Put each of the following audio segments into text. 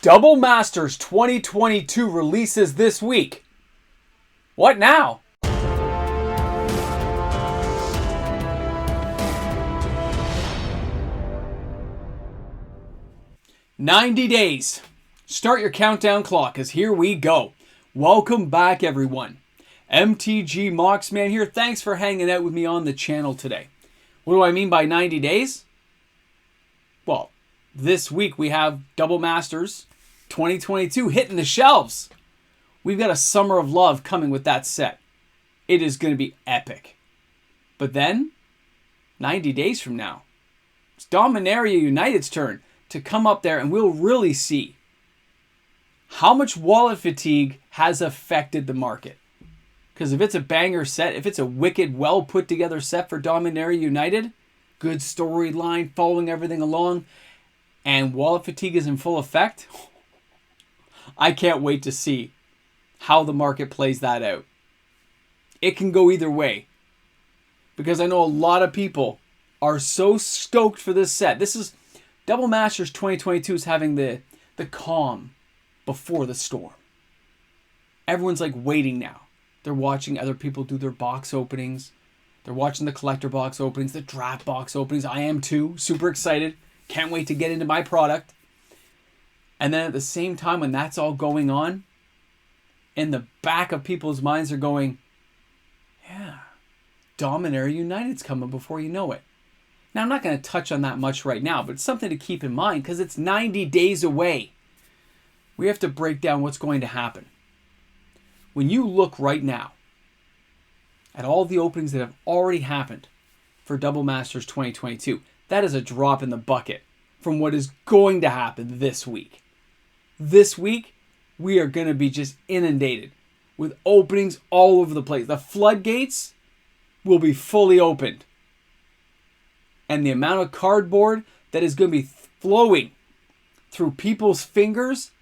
Double Masters 2022 releases this week. What now? "90 days. Start your countdown clock, as here we go. Welcome back, everyone. MTG Moxman here. Thanks for hanging out with me on the channel today. What do I mean by 90 days? Well, this week we have Double Masters 2022 hitting the shelves. We've got a Summer of Love coming with that set. It is going to be epic. But then, 90 days from now, it's Dominaria United's turn to come up there, and we'll really see how much wallet fatigue has affected the market. Because if it's a banger set, if it's a wicked, well put together set for Dominaria United, good storyline, following everything along, and wallet fatigue is in full effect, I can't wait to see how the market plays that out. It can go either way, because I know a lot of people are so stoked for this set. This is Double Masters 2022 is having the calm before the storm. Everyone's like waiting now. They're watching other people do their box openings. They're watching the collector box openings, the draft box openings. I am too. Super excited. Can't wait to get into my product. And then at the same time, when that's all going on, in the back of people's minds, they're going, yeah, Dominaria United's coming before you know it. Now, I'm not going to touch on that much right now, but it's something to keep in mind because it's 90 days away. We have to break down what's going to happen. When you look right now at all the openings that have already happened for Double Masters 2022, that is a drop in the bucket from what is going to happen this week. This week, we are going to be just inundated with openings all over the place. The floodgates will be fully opened. And the amount of cardboard that is going to be flowing through people's fingers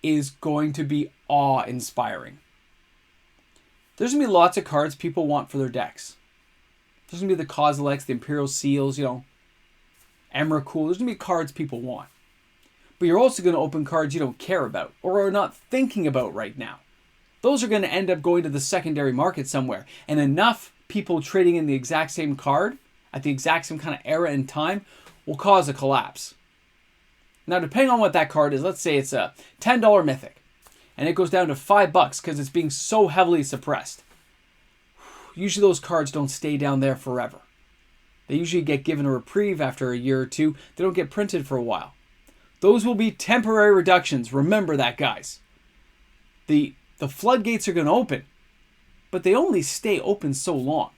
is going to be awe-inspiring. There's going to be lots of cards people want for their decks. There's going to be the Kozileks, the Imperial Seals, Emrakul. There's going to be cards people want. But you're also going to open cards you don't care about or are not thinking about right now. Those are going to end up going to the secondary market somewhere. And enough people trading in the exact same card at the exact same kind of era and time will cause a collapse. Now, depending on what that card is, let's say it's a $10 Mythic, and it goes down to $5 because it's being so heavily suppressed. Usually those cards don't stay down there forever. They usually get given a reprieve after a year or two. They don't get printed for a while. Those will be temporary reductions. Remember that, guys. The floodgates are going to open, but they only stay open so long.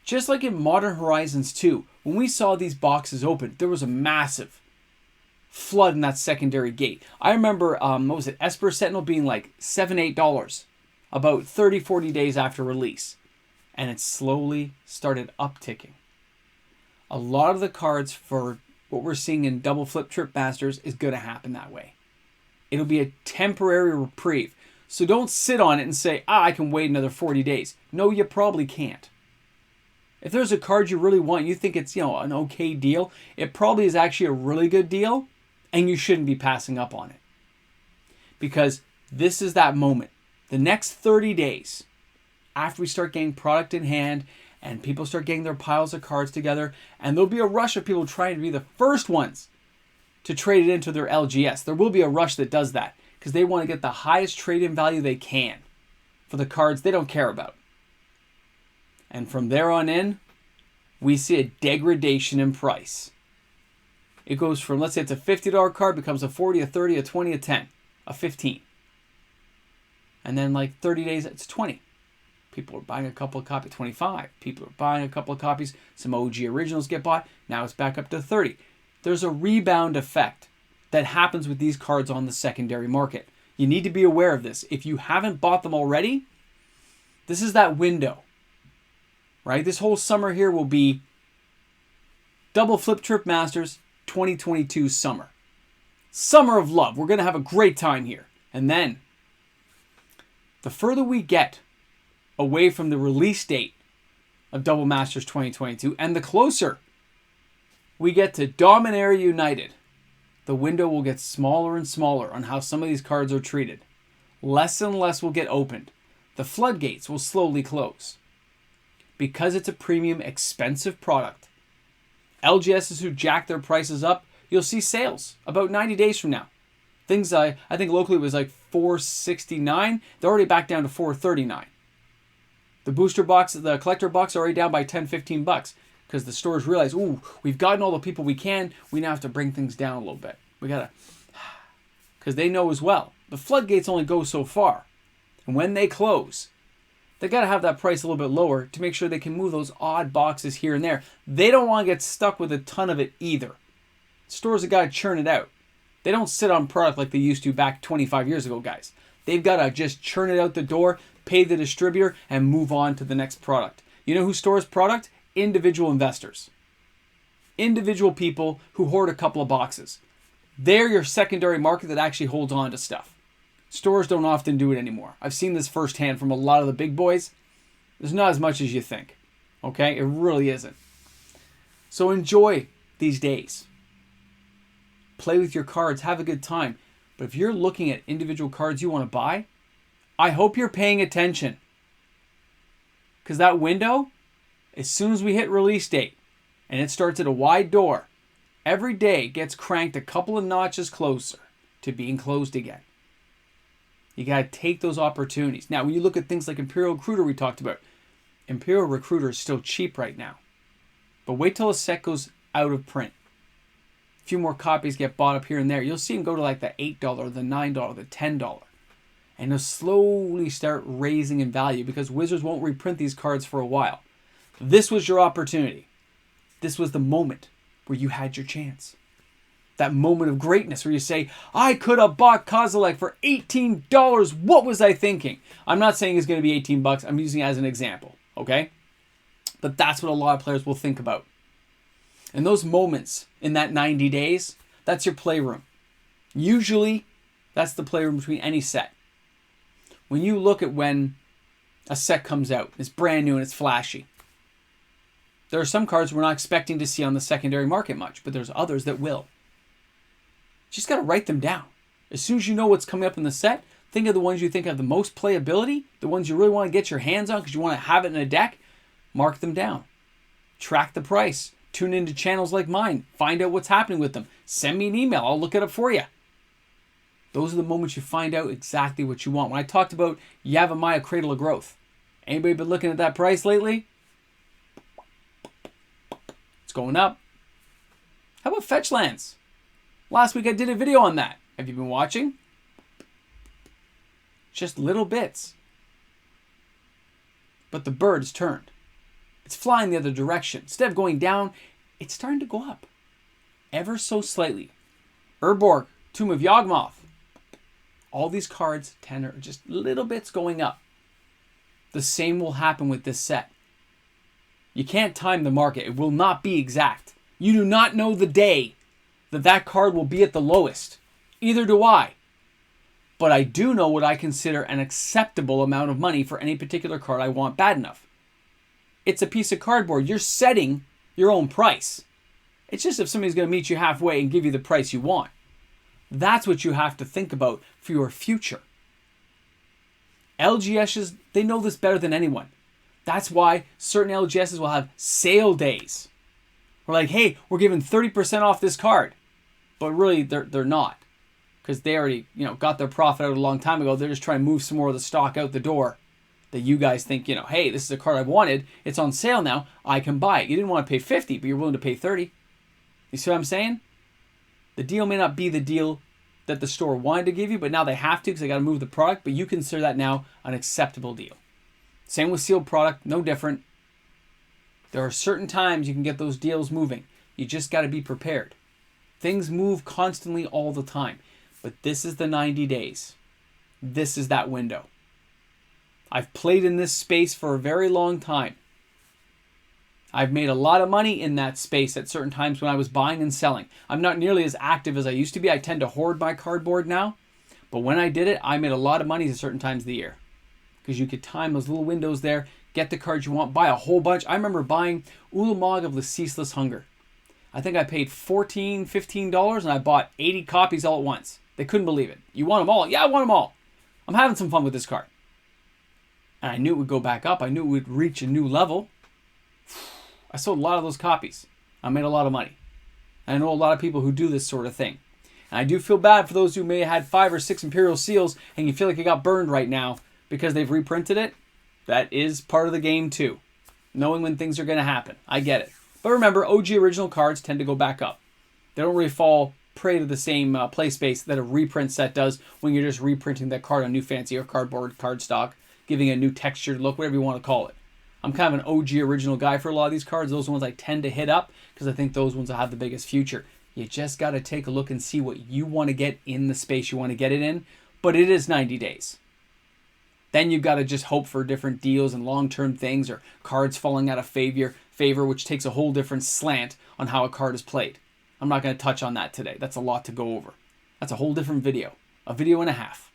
Just like in Modern Horizons 2, when we saw these boxes open, there was a massive flood in that secondary gate. I remember, Esper Sentinel being like $7, $8 about 30, 40 days after release. And it slowly started upticking. A lot of the cards for what we're seeing in Double Flip Trip Masters is going to happen that way. It'll be a temporary reprieve. So don't sit on it and say, I can wait another 40 days. No, you probably can't. If there's a card you really want, you think it's, an okay deal, it probably is actually a really good deal, and you shouldn't be passing up on it. Because this is that moment. The next 30 days, after we start getting product in hand, and people start getting their piles of cards together, and there'll be a rush of people trying to be the first ones to trade it into their LGS. There will be a rush that does that, because they want to get the highest trade-in value they can for the cards they don't care about. And from there on in, we see a degradation in price. It goes from, let's say it's a $50 card, becomes a $40, a $30, a $20, a $10, a $15. And then like 30 days, it's 20. People are buying a couple of copies, 25. People are buying a couple of copies. Some OG originals get bought. Now it's back up to 30. There's a rebound effect that happens with these cards on the secondary market. You need to be aware of this. If you haven't bought them already, this is that window. Right? This whole summer here will be Double Flip Trip Masters 2022 summer. Summer of Love. We're going to have a great time here. And then, the further we get away from the release date of Double Masters 2022, and the closer we get to Dominaria United the window will get smaller and smaller on how some of these cards are treated. Less and less will get opened. The floodgates will slowly close. Because it's a premium, expensive product, LGSs who jack their prices up, you'll see sales about 90 days from now. Things I think locally was like $469. They're already back down to $439. The booster box, the collector box, are already down by $10-15 because the stores realize, ooh, we've gotten all the people we can. We now have to bring things down a little bit. We gotta, because they know as well, the floodgates only go so far, and when they close, they gotta have that price a little bit lower to make sure they can move those odd boxes here and there. They don't want to get stuck with a ton of it either. Stores have got to churn it out. They don't sit on product like they used to back 25 years ago, guys. They've got to just churn it out the door, pay the distributor, and move on to the next product. You know who stores product? Individual investors. Individual people who hoard a couple of boxes. They're your secondary market that actually holds on to stuff. Stores don't often do it anymore. I've seen this firsthand from a lot of the big boys. There's not as much as you think. Okay? It really isn't. So enjoy these days. Play with your cards. Have a good time. But if you're looking at individual cards you want to buy, I hope you're paying attention. Because that window, as soon as we hit release date, and it starts at a wide door, every day gets cranked a couple of notches closer to being closed again. You got to take those opportunities. Now, when you look at things like Imperial Recruiter we talked about, Imperial Recruiter is still cheap right now. But wait till a set goes out of print. A few more copies get bought up here and there. You'll see them go to like the $8, the $9, the $10. And they'll slowly start raising in value because Wizards won't reprint these cards for a while. This was your opportunity. This was the moment where you had your chance. That moment of greatness where you say, I could have bought Kozilek for $18. What was I thinking? I'm not saying it's going to be $18. I'm using it as an example. Okay? But that's what a lot of players will think about. And those moments in that 90 days, that's your playroom. Usually, that's the playroom between any set. When you look at when a set comes out, it's brand new and it's flashy. There are some cards we're not expecting to see on the secondary market much, but there's others that will. You just got to write them down. As soon as you know what's coming up in the set, think of the ones you think have the most playability, the ones you really want to get your hands on because you want to have it in a deck, mark them down. Track the price. Tune into channels like mine. Find out what's happening with them. Send me an email. I'll look it up for you. Those are the moments you find out exactly what you want. When I talked about Yavimaya Cradle of Growth, anybody been looking at that price lately? It's going up. How about Fetch Lands? Last week I did a video on that. Have you been watching? Just little bits. But the bird's turned. It's flying the other direction. Instead of going down, it's starting to go up. Ever so slightly. Urborg, Tomb of Yawgmoth. All these cards tend to just little bits going up. The same will happen with this set. You can't time the market. It will not be exact. You do not know the day that that card will be at the lowest. Either do I. But I do know what I consider an acceptable amount of money for any particular card I want bad enough. It's a piece of cardboard. You're setting your own price. It's just if somebody's going to meet you halfway and give you the price you want. That's what you have to think about for your future. LGSs, they know this better than anyone. That's why certain LGSs will have sale days. We're like, hey, we're giving 30% off this card. But really, they're not. Because they already, got their profit out a long time ago. They're just trying to move some more of the stock out the door. That you guys think, hey, this is a card I wanted. It's on sale now. I can buy it. You didn't want to pay 50, but you're willing to pay 30. You see what I'm saying? The deal may not be the deal that the store wanted to give you, but now they have to because they got to move the product. But you consider that now an acceptable deal. Same with sealed product. No different. There are certain times you can get those deals moving. You just got to be prepared. Things move constantly all the time. But this is the 90 days. This is that window. I've played in this space for a very long time. I've made a lot of money in that space at certain times when I was buying and selling. I'm not nearly as active as I used to be. I tend to hoard my cardboard now. But when I did it, I made a lot of money at certain times of the year. Because you could time those little windows there, get the cards you want, buy a whole bunch. I remember buying Ulamog of the Ceaseless Hunger. I think I paid $14, $15 and I bought 80 copies all at once. They couldn't believe it. You want them all? Yeah, I want them all. I'm having some fun with this card. And I knew it would go back up. I knew it would reach a new level. I sold a lot of those copies. I made a lot of money. I know a lot of people who do this sort of thing. And I do feel bad for those who may have had 5 or 6 Imperial Seals and you feel like you got burned right now because they've reprinted it. That is part of the game too. Knowing when things are going to happen. I get it. But remember, OG original cards tend to go back up. They don't really fall prey to the same play space that a reprint set does when you're just reprinting that card on new fancier cardboard cardstock, giving a new textured look, whatever you want to call it. I'm kind of an OG original guy for a lot of these cards. Those ones I tend to hit up because I think those ones will have the biggest future. You just got to take a look and see what you want to get in the space you want to get it in. But it is 90 days. Then you've got to just hope for different deals and long-term things or cards falling out of favor, which takes a whole different slant on how a card is played. I'm not going to touch on that today. That's a lot to go over. That's a whole different video. A video and a half.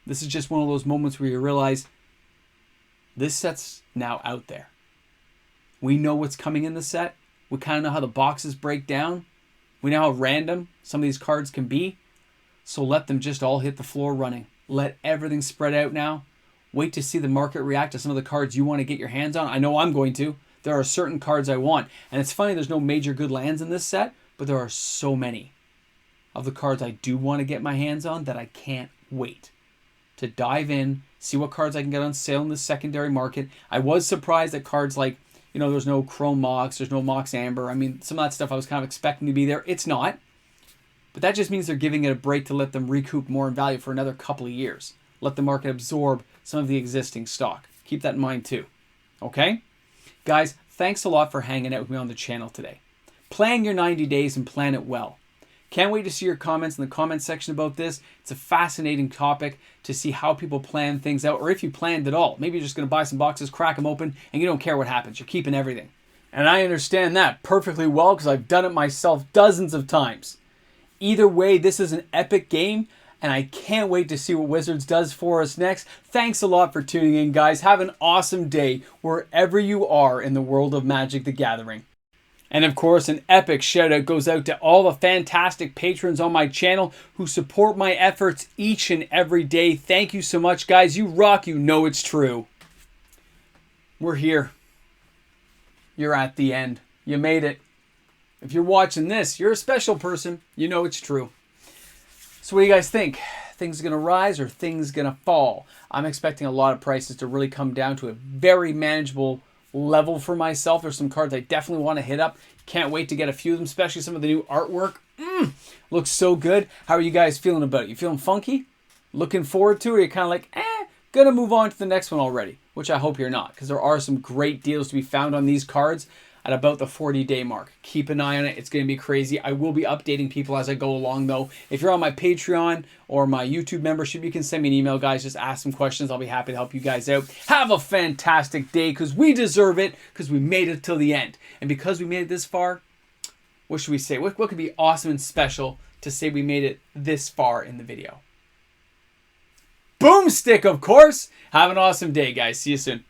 This is just one of those moments where you realize this set's now out there. We know what's coming in the set. We kind of know how the boxes break down. We know how random some of these cards can be. So let them just all hit the floor running. Let everything spread out now. Wait to see the market react to some of the cards you want to get your hands on. I know I'm going to. There are certain cards I want. And it's funny, there's no major good lands in this set, but there are so many of the cards I do want to get my hands on that I can't wait to dive in, see what cards I can get on sale in the secondary market. I was surprised that cards like, there's no Chrome Mox, there's no Mox Amber. I mean, some of that stuff I was kind of expecting to be there. It's not. But that just means they're giving it a break to let them recoup more in value for another couple of years. Let the market absorb some of the existing stock. Keep that in mind too. Okay? Guys, thanks a lot for hanging out with me on the channel today. Plan your 90 days and plan it well. Can't wait to see your comments in the comment section about this. It's a fascinating topic to see how people plan things out, or if you planned at all. Maybe you're just going to buy some boxes, crack them open, and you don't care what happens. You're keeping everything. And I understand that perfectly well because I've done it myself dozens of times. Either way, this is an epic game, and I can't wait to see what Wizards does for us next. Thanks a lot for tuning in, guys. Have an awesome day wherever you are in the world of Magic the Gathering. And of course, an epic shout out goes out to all the fantastic patrons on my channel who support my efforts each and every day. Thank you so much, guys. You rock. You know it's true. We're here. You're at the end. You made it. If you're watching this, you're a special person. You know it's true. So what do you guys think? Things going to rise or things going to fall? I'm expecting a lot of prices to really come down to a very manageable level for myself. There's some cards I definitely want to hit up. Can't wait to get a few of them, especially some of the new artwork. Looks so good. How are you guys feeling about it? You feeling funky? Looking forward to it? Or you're kind of like, gonna move on to the next one already, which I hope you're not, because there are some great deals to be found on these cards at about the 40-day mark. Keep an eye on it. It's going to be crazy. I will be updating people as I go along, though. If you're on my Patreon or my YouTube membership, you can send me an email, guys. Just ask some questions. I'll be happy to help you guys out. Have a fantastic day, because we deserve it, because we made it till the end. And because we made it this far, what should we say? What could be awesome and special to say we made it this far in the video? Boomstick, of course. Have an awesome day, guys. See you soon.